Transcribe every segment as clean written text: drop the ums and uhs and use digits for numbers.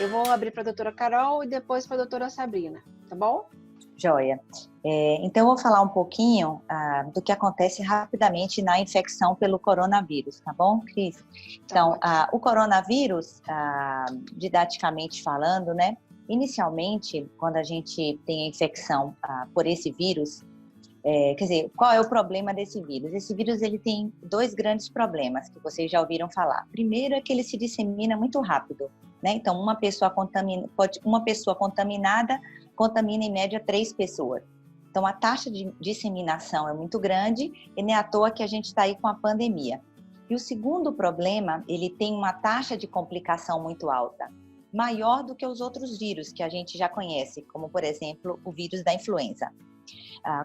Eu vou abrir para a doutora Carol e depois para a doutora Sabrina, tá bom? Joia. Então, eu vou falar um pouquinho do que acontece rapidamente na infecção pelo coronavírus, tá bom, Cris? Então, o coronavírus, didaticamente falando, né? Inicialmente, quando a gente tem a infecção por esse vírus, quer dizer, qual é o problema desse vírus? Esse vírus ele tem dois grandes problemas que vocês já ouviram falar. Primeiro é que ele se dissemina muito rápido, né? Então, uma pessoa contaminada contamina em média 3 pessoas. Então, a taxa de disseminação é muito grande e não é à toa que a gente está aí com a pandemia. E o segundo problema, ele tem uma taxa de complicação muito alta, maior do que os outros vírus que a gente já conhece, como, por exemplo, o vírus da influenza.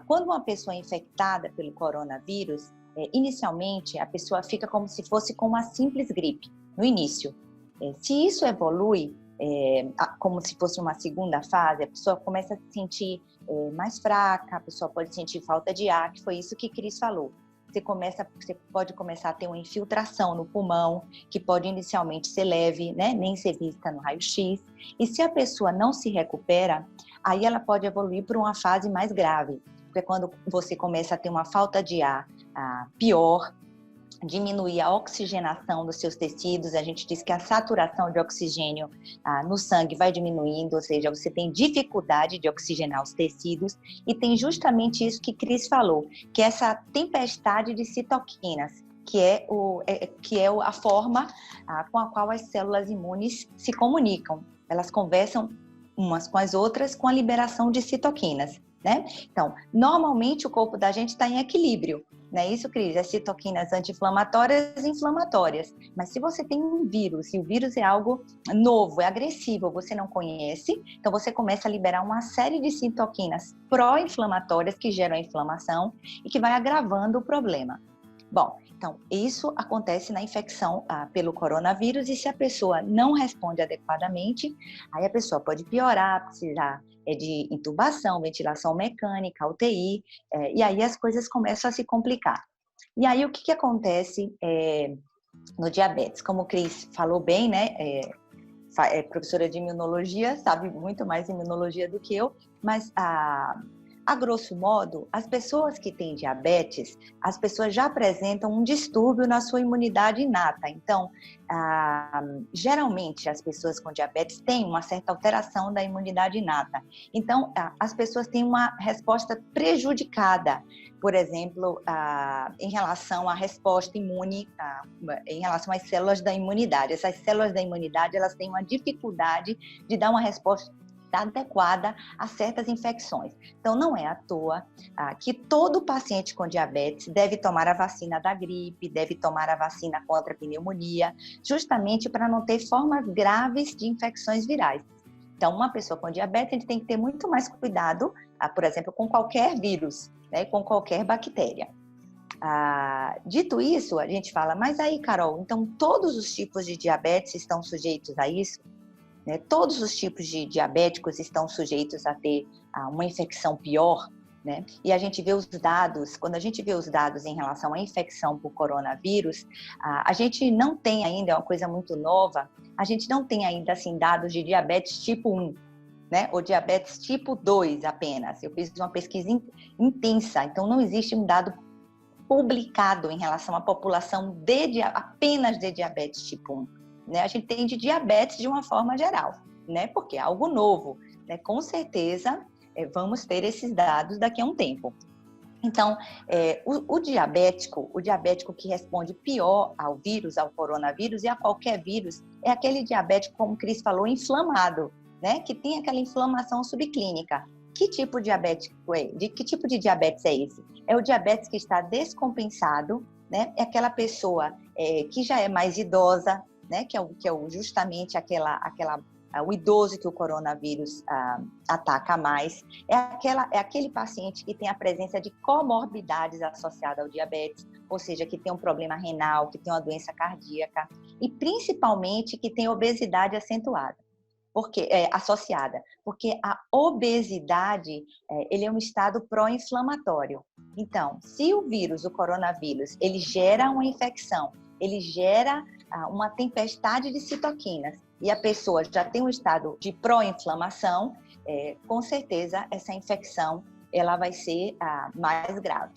Quando uma pessoa é infectada pelo coronavírus, inicialmente a pessoa fica como se fosse com uma simples gripe, no início. Se isso evolui, como se fosse uma segunda fase, a pessoa começa a se sentir mais fraca, a pessoa pode sentir falta de ar, que foi isso que Cris falou. Você pode começar a ter uma infiltração no pulmão, que pode inicialmente ser leve, né? Nem ser vista no raio-x. E se a pessoa não se recupera, aí ela pode evoluir para uma fase mais grave, porque quando você começa a ter uma falta de ar pior, diminuir a oxigenação dos seus tecidos, a gente diz que a saturação de oxigênio no sangue vai diminuindo, ou seja, você tem dificuldade de oxigenar os tecidos, e tem justamente isso que Cris falou, que é essa tempestade de citoquinas, que é a forma com a qual as células imunes se comunicam. Elas conversam umas com as outras com a liberação de citoquinas, né? Então, normalmente o corpo da gente está em equilíbrio, não é isso, Cris? As citoquinas anti-inflamatórias e inflamatórias. Mas se você tem um vírus, e o vírus é algo novo, é agressivo, você não conhece, então você começa a liberar uma série de citoquinas pró-inflamatórias que geram a inflamação e que vai agravando o problema. Bom, então, isso acontece na infecção pelo coronavírus, e se a pessoa não responde adequadamente, aí a pessoa pode piorar, precisar de intubação, ventilação mecânica, UTI, e aí as coisas começam a se complicar. E aí o que acontece no diabetes? Como o Cris falou bem, né? É professora de imunologia, sabe muito mais de imunologia do que eu, mas a grosso modo, as pessoas que têm diabetes, as pessoas já apresentam um distúrbio na sua imunidade inata. Então, geralmente, as pessoas com diabetes têm uma certa alteração da imunidade inata. Então, as pessoas têm uma resposta prejudicada, por exemplo, em relação à resposta imune, em relação às células da imunidade. Essas células da imunidade, elas têm uma dificuldade de dar uma resposta adequada a certas infecções. Então, não é à toa que todo paciente com diabetes deve tomar a vacina da gripe, deve tomar a vacina contra a pneumonia, justamente para não ter formas graves de infecções virais. Então, uma pessoa com diabetes, a gente tem que ter muito mais cuidado, por exemplo, com qualquer vírus, né, com qualquer bactéria. Dito isso, a gente fala, mas aí, Carol, então todos os tipos de diabetes estão sujeitos a isso? Todos os tipos de diabéticos estão sujeitos a ter uma infecção pior, né? E a gente vê os dados, quando a gente vê os dados em relação à infecção por coronavírus, a gente não tem ainda, é uma coisa muito nova, a gente não tem ainda assim, dados de diabetes tipo 1, né? Ou diabetes tipo 2 apenas. Eu fiz uma pesquisa intensa, então não existe um dado publicado em relação à população apenas de diabetes tipo 1. Né? A gente tem de diabetes de uma forma geral, né? Porque é algo novo, né? Com certeza vamos ter esses dados daqui a um tempo. Então, o diabético que responde pior ao vírus, ao coronavírus e a qualquer vírus, é aquele diabético, como o Cris falou, inflamado, né? Que tem aquela inflamação subclínica. Que tipo de diabético é? Que tipo de diabetes é esse? É o diabetes que está descompensado, né? É aquela pessoa que já é mais idosa, né, que é justamente o idoso que o coronavírus ataca mais, é aquele paciente que tem a presença de comorbidades associadas ao diabetes, ou seja, que tem um problema renal, que tem uma doença cardíaca, e principalmente que tem obesidade acentuada, associada, porque a obesidade ele é um estado pró-inflamatório. Então, se o coronavírus, ele gera uma infecção ele gera uma tempestade de citoquinas. E a pessoa já tem um estado de pró-inflamação, com certeza essa infecção ela vai ser mais grave.